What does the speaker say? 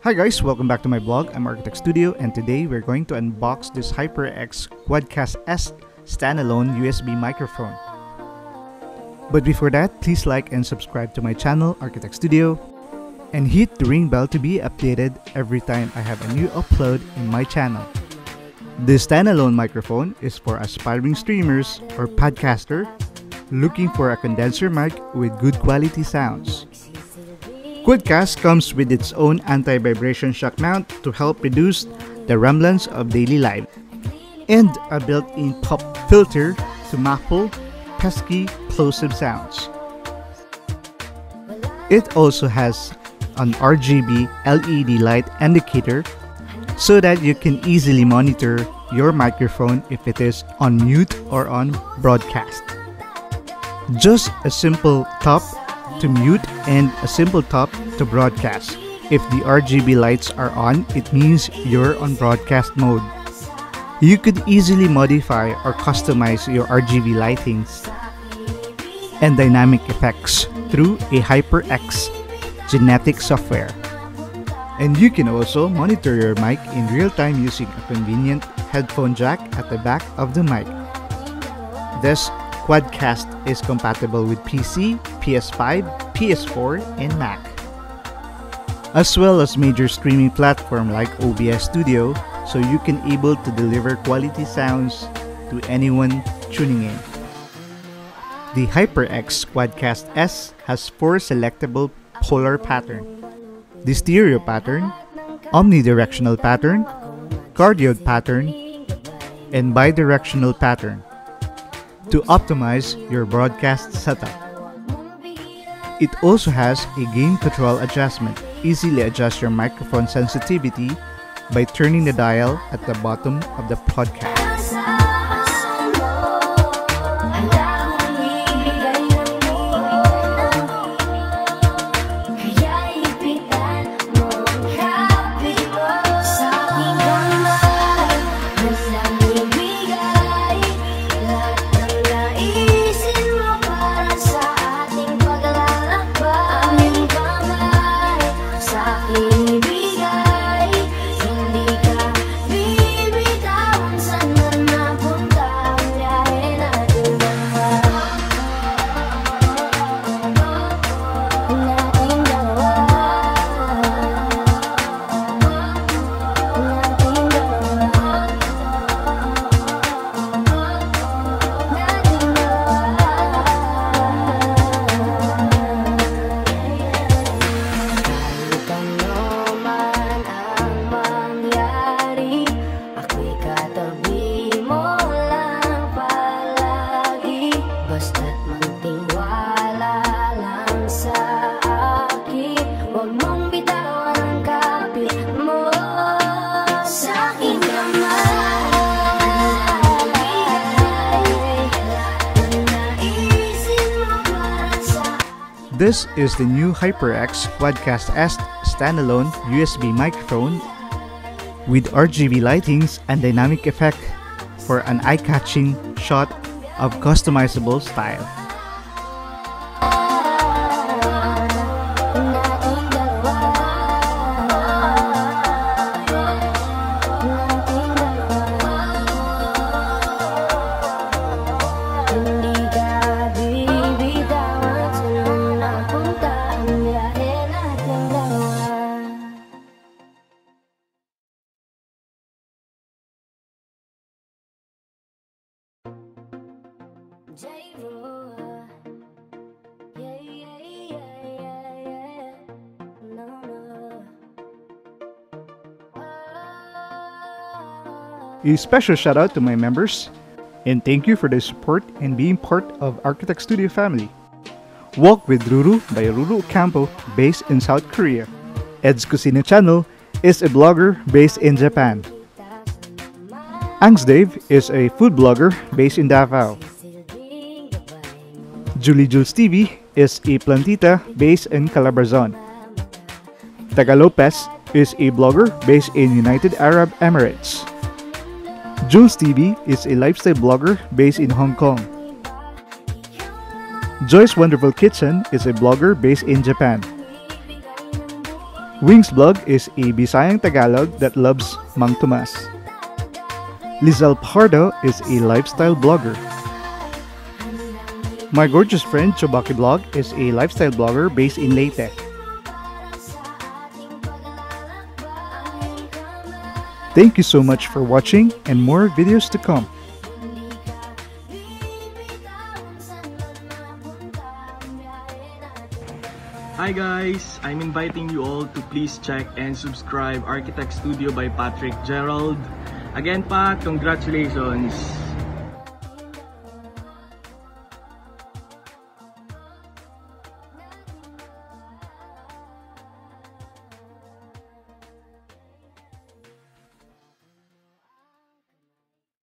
Hi guys, welcome back to my blog. I'm Architect Studio, and today we're going to unbox this HyperX QuadCast S standalone USB microphone. But before that, please like and subscribe to my channel, Architect Studio, and hit the ring bell to be updated every time I have a new upload in my channel. This standalone microphone is for aspiring streamers or podcaster looking for a condenser mic with good quality sounds. QuadCast comes with its own anti-vibration shock mount to help reduce the rumblings of daily life, and a built-in pop filter to muffle pesky plosive sounds. It also has an RGB LED light indicator so that you can easily monitor your microphone if it is on mute or on broadcast. Just a simple top to mute and a simple top to broadcast. If the RGB lights are on, it means you're on broadcast mode. You could easily modify or customize your RGB lightings and dynamic effects through a HyperX NGENUITY software. And you can also monitor your mic in real time using a convenient headphone jack at the back of the mic. This QuadCast is compatible with PC, PS5, PS4, and Mac, as well as major streaming platforms like OBS Studio, so you can able to deliver quality sounds to anyone tuning in. The HyperX QuadCast S has 4 selectable polar patterns: the stereo pattern, omnidirectional pattern, cardioid pattern, and bidirectional pattern to optimize your broadcast setup. It also has a gain control adjustment. Easily adjust your microphone sensitivity by turning the dial at the bottom of the podcast. This is the new HyperX QuadCast S standalone USB microphone with RGB lightings and dynamic effect for an eye-catching shot of customizable style. A special shout out to my members, and thank you for the support and being part of Architect Studio family. Walk with Ruru by Ruru Ocampo, based in South Korea. Ed's Cuisine channel is a blogger based in Japan. Angst Dave is a food blogger based in Davao. Julie Jules TV is a plantita based in Calabarzon. Taga Lopez is a blogger based in United Arab Emirates. Jules TV is a lifestyle blogger based in Hong Kong. Joy's Wonderful Kitchen is a blogger based in Japan. Wings Blog is a Bisayang Tagalog that loves Mang Tomas. Lizelle Pardo is a lifestyle blogger. My gorgeous friend Chobaki Blog is a lifestyle blogger based in Leyte. Thank you so much for watching, and more videos to come. Hi guys! I'm inviting you all to please check and subscribe Architect Studio by Patrick Gerald. Again pa, congratulations!